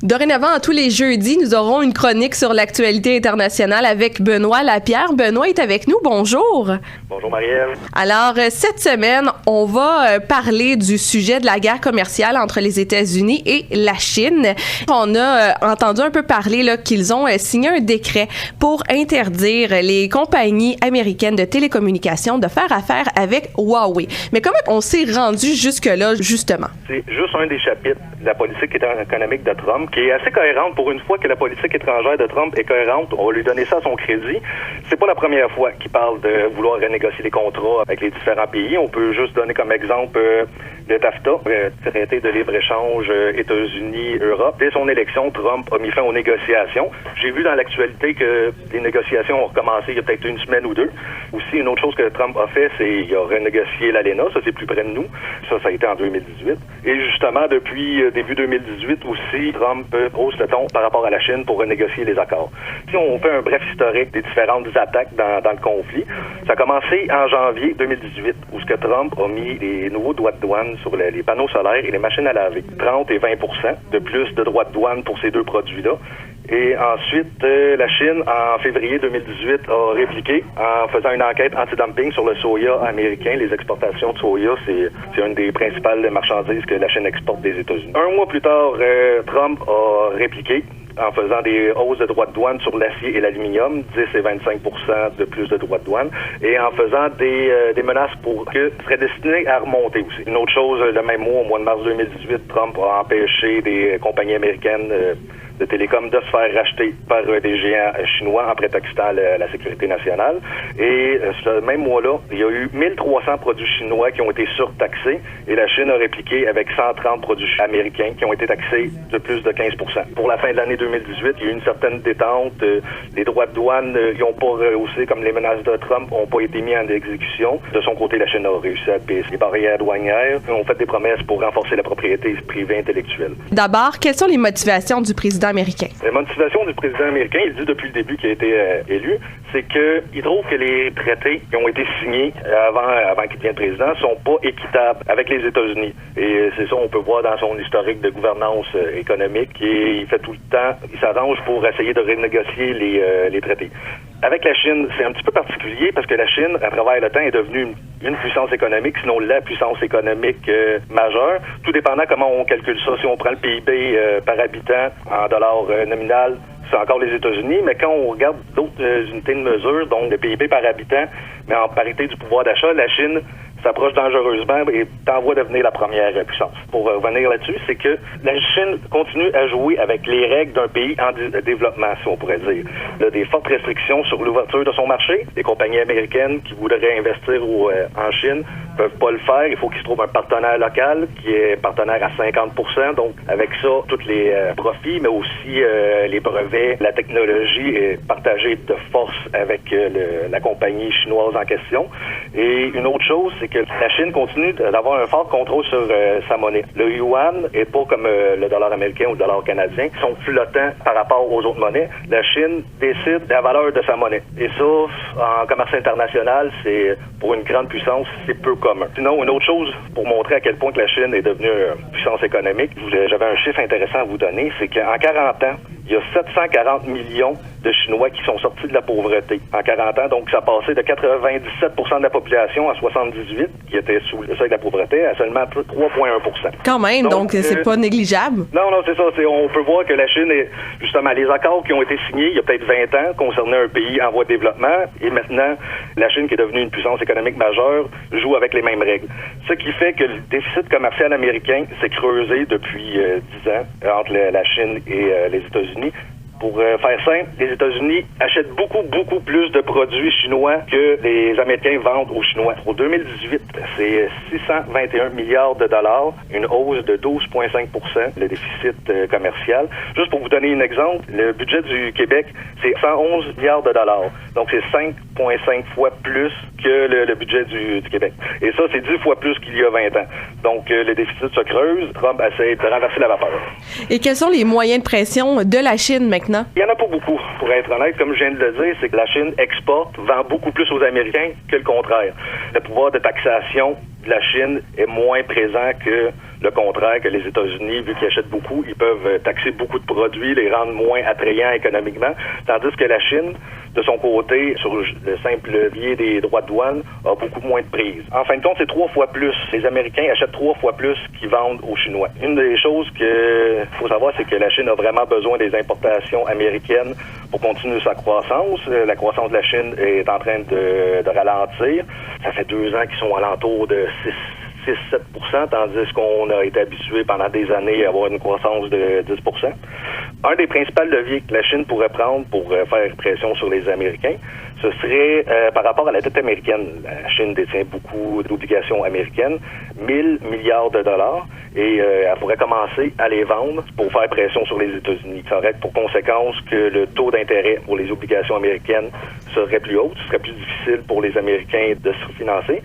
Dorénavant, tous les jeudis, nous aurons une chronique sur l'actualité internationale avec Benoît Lapierre. Benoît est avec nous. Bonjour. Bonjour, Marielle. Alors, cette semaine, on va parler du sujet de la guerre commerciale entre les États-Unis et la Chine. On a entendu un peu parler là, qu'ils ont signé un décret pour interdire les compagnies américaines de télécommunications de faire affaire avec Huawei. Mais comment on s'est rendu jusque-là, justement? C'est juste un des chapitres de la politique économique de Trump qui est assez cohérente. Pour une fois que la politique étrangère de Trump est cohérente, on va lui donner ça à son crédit. C'est pas la première fois qu'il parle de vouloir renégocier les contrats avec les différents pays. On peut juste donner comme exemple le TAFTA, le traité de libre-échange États-Unis-Europe. Dès son élection, Trump a mis fin aux négociations. J'ai vu dans l'actualité que les négociations ont recommencé il y a peut-être une semaine ou deux. Aussi, une autre chose que Trump a fait, c'est qu'il a renégocié l'ALENA. Ça, c'est plus près de nous. Ça a été en 2018. Et justement, depuis début 2018 aussi, Trump hausse le ton par rapport à la Chine pour renégocier les accords. Si on fait un bref historique des différentes attaques dans le conflit, ça a commencé en janvier 2018, où ce que Trump a mis les nouveaux droits de douane sur les panneaux solaires et les machines à laver. 30 et 20 % de plus de droits de douane pour ces deux produits-là. Et ensuite, la Chine, en février 2018, a répliqué en faisant une enquête anti-dumping sur le soya américain. Les exportations de soya, c'est une des principales marchandises que la Chine exporte des États-Unis. Un mois plus tard, Trump a répliqué en faisant des hausses de droits de douane sur l'acier et l'aluminium, 10 et 25 % de plus de droits de douane, et en faisant des menaces pour que seraient destinées à remonter aussi. Une autre chose, le même mois, au mois de mars 2018, Trump a empêché des compagnies américaines de télécom de se faire racheter par des géants chinois en prétextant la sécurité nationale. Et ce même mois-là, il y a eu 1300 produits chinois qui ont été surtaxés et la Chine a répliqué avec 130 produits américains qui ont été taxés de plus de 15 %. Pour la fin de l'année 2018, il y a eu une certaine détente. Les droits de douane n'ont pas rehaussé comme les menaces de Trump n'ont pas été mis en exécution. De son côté, la Chine a réussi à baisser les barrières douanières. Ils ont fait des promesses pour renforcer la propriété privée intellectuelle. D'abord, quelles sont les motivations du président américain? La motivation du président américain, il dit depuis le début qu'il a été élu, c'est qu'il trouve que les traités qui ont été signés avant qu'il devienne président sont pas équitables avec les États-Unis. Et c'est ça, on peut voir dans son historique de gouvernance économique. Il fait tout le temps, il s'arrange pour essayer de renégocier les traités. Avec la Chine, c'est un petit peu particulier parce que la Chine, à travers le temps, est devenue une puissance économique, sinon la puissance économique majeure. Tout dépendant comment on calcule ça. Si on prend le PIB par habitant en dollars nominal, c'est encore les États-Unis, mais quand on regarde d'autres unités de mesure, donc le PIB par habitant, mais en parité du pouvoir d'achat, la Chine s'approche dangereusement et est en voie de devenir la première puissance. Pour revenir là-dessus, c'est que la Chine continue à jouer avec les règles d'un pays en développement, si on pourrait dire. Il y a des fortes restrictions sur l'ouverture de son marché. Les compagnies américaines qui voudraient investir en Chine peuvent pas le faire. Il faut qu'ils se trouvent un partenaire local qui est partenaire à 50 %. Donc, avec ça, tous les profits, mais aussi les brevets, la technologie est partagée de force avec la compagnie chinoise en question. Et une autre chose, c'est que la Chine continue d'avoir un fort contrôle sur sa monnaie. Le yuan est pas comme le dollar américain ou le dollar canadien, qui sont flottants par rapport aux autres monnaies. La Chine décide de la valeur de sa monnaie. Et ça, en commerce international, c'est pour une grande puissance, c'est peu commun. Sinon, une autre chose pour montrer à quel point que la Chine est devenue une puissance économique, j'avais un chiffre intéressant à vous donner, c'est qu'en 40 ans, il y a 740 millions de Chinois qui sont sortis de la pauvreté en 40 ans. Donc, ça a passé de 97 % de la population à 78, qui était sous le seuil de la pauvreté, à seulement 3,1 %. Quand même, donc c'est pas négligeable. Non, c'est ça. On peut voir que la Chine est, justement, les accords qui ont été signés il y a peut-être 20 ans concernaient un pays en voie de développement, et maintenant, la Chine, qui est devenue une puissance économique majeure, joue avec les mêmes règles. Ce qui fait que le déficit commercial américain s'est creusé depuis 10 ans entre la Chine et les États-Unis. Pour faire simple, les États-Unis achètent beaucoup plus de produits chinois que les Américains vendent aux Chinois. Pour 2018, c'est 621 milliards de dollars, une hausse de 12,5 % le déficit commercial. Juste pour vous donner un exemple, le budget du Québec, c'est 111 milliards de dollars. Donc, c'est 5,5 fois plus que le budget du Québec. Et ça, c'est 10 fois plus qu'il y a 20 ans. Donc, le déficit se creuse. Trump essaie de renverser la vapeur. Et quels sont les moyens de pression de la Chine maintenant? Il n'y en a pas beaucoup, pour être honnête. Comme je viens de le dire, c'est que la Chine exporte, vend beaucoup plus aux Américains que le contraire. Le pouvoir de taxation de la Chine est moins présent que le contraire, que les États-Unis, vu qu'ils achètent beaucoup, ils peuvent taxer beaucoup de produits, les rendre moins attrayants économiquement, tandis que la Chine, de son côté, sur le simple levier des droits de douane, a beaucoup moins de prise. En fin de compte, c'est 3 fois plus. Les Américains achètent 3 fois plus qu'ils vendent aux Chinois. Une des choses qu'il faut savoir, c'est que la Chine a vraiment besoin des importations américaines pour continuer sa croissance. La croissance de la Chine est en train de ralentir. Ça fait 2 ans qu'ils sont alentour de 6-7%, tandis qu'on a été habitué pendant des années à avoir une croissance de 10%. Un des principaux leviers que la Chine pourrait prendre pour faire pression sur les Américains, ce serait par rapport à la dette américaine. La Chine détient beaucoup d'obligations américaines, 1000 milliards de dollars, et elle pourrait commencer à les vendre pour faire pression sur les États-Unis. Ça aurait pour conséquence que le taux d'intérêt pour les obligations américaines serait plus haut, ce serait plus difficile pour les Américains de se financer.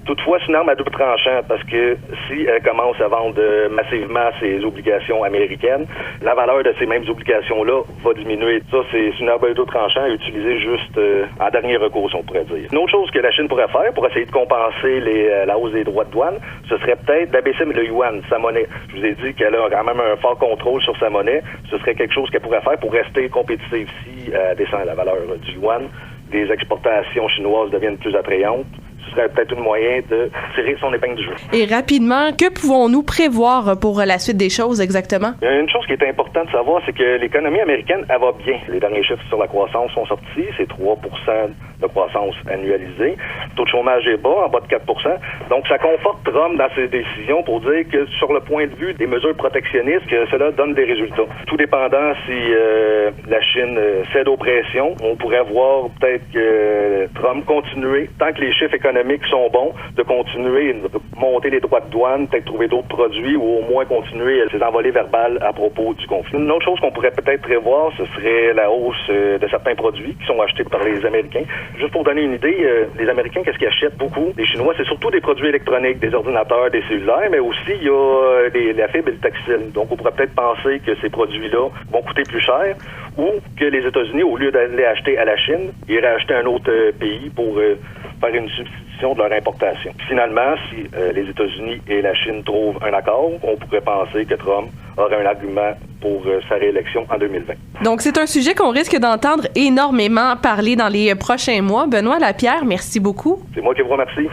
Toutefois, c'est une arme à double tranchant parce que si elle commence à vendre massivement ses obligations américaines, la valeur de ces mêmes obligations-là va diminuer. Ça, c'est une arme à double tranchant à utiliser juste en dernier recours, si on pourrait dire. Une autre chose que la Chine pourrait faire pour essayer de compenser la hausse des droits de douane, ce serait peut-être d'abaisser le yuan, sa monnaie. Je vous ai dit qu'elle a quand même un fort contrôle sur sa monnaie. Ce serait quelque chose qu'elle pourrait faire pour rester compétitive si elle descend la valeur du yuan. Les exportations chinoises deviennent plus attrayantes. Ce serait peut-être un moyen de tirer son épingle du jeu. Et rapidement, que pouvons-nous prévoir pour la suite des choses exactement? Une chose qui est importante de savoir, c'est que l'économie américaine, elle va bien. Les derniers chiffres sur la croissance sont sortis. C'est 3% de croissance annualisée. Le taux de chômage est bas, en bas de 4%. Donc, ça conforte Trump dans ses décisions pour dire que sur le point de vue des mesures protectionnistes, que cela donne des résultats. Tout dépendant si la Chine cède aux pressions, on pourrait voir peut-être que Trump continuer, tant que les chiffres économiques sont bons, de continuer de monter les droits de douane, peut-être trouver d'autres produits ou au moins continuer ces envolées verbales à propos du conflit. Une autre chose qu'on pourrait peut-être prévoir, ce serait la hausse de certains produits qui sont achetés par les Américains. Juste pour donner une idée, les Américains, qu'est-ce qu'ils achètent beaucoup? Les Chinois, c'est surtout des produits électroniques, des ordinateurs, des cellulaires, mais aussi il y a la fibre et le textile. Donc on pourrait peut-être penser que ces produits-là vont coûter plus cher ou que les États-Unis, au lieu d'aller acheter à la Chine, iraient acheter à un autre pays pour faire une substitution de leur importation. Finalement, si les États-Unis et la Chine trouvent un accord, on pourrait penser que Trump aurait un argument pour sa réélection en 2020. Donc, c'est un sujet qu'on risque d'entendre énormément parler dans les prochains mois. Benoît Lapierre, merci beaucoup. C'est moi qui vous remercie.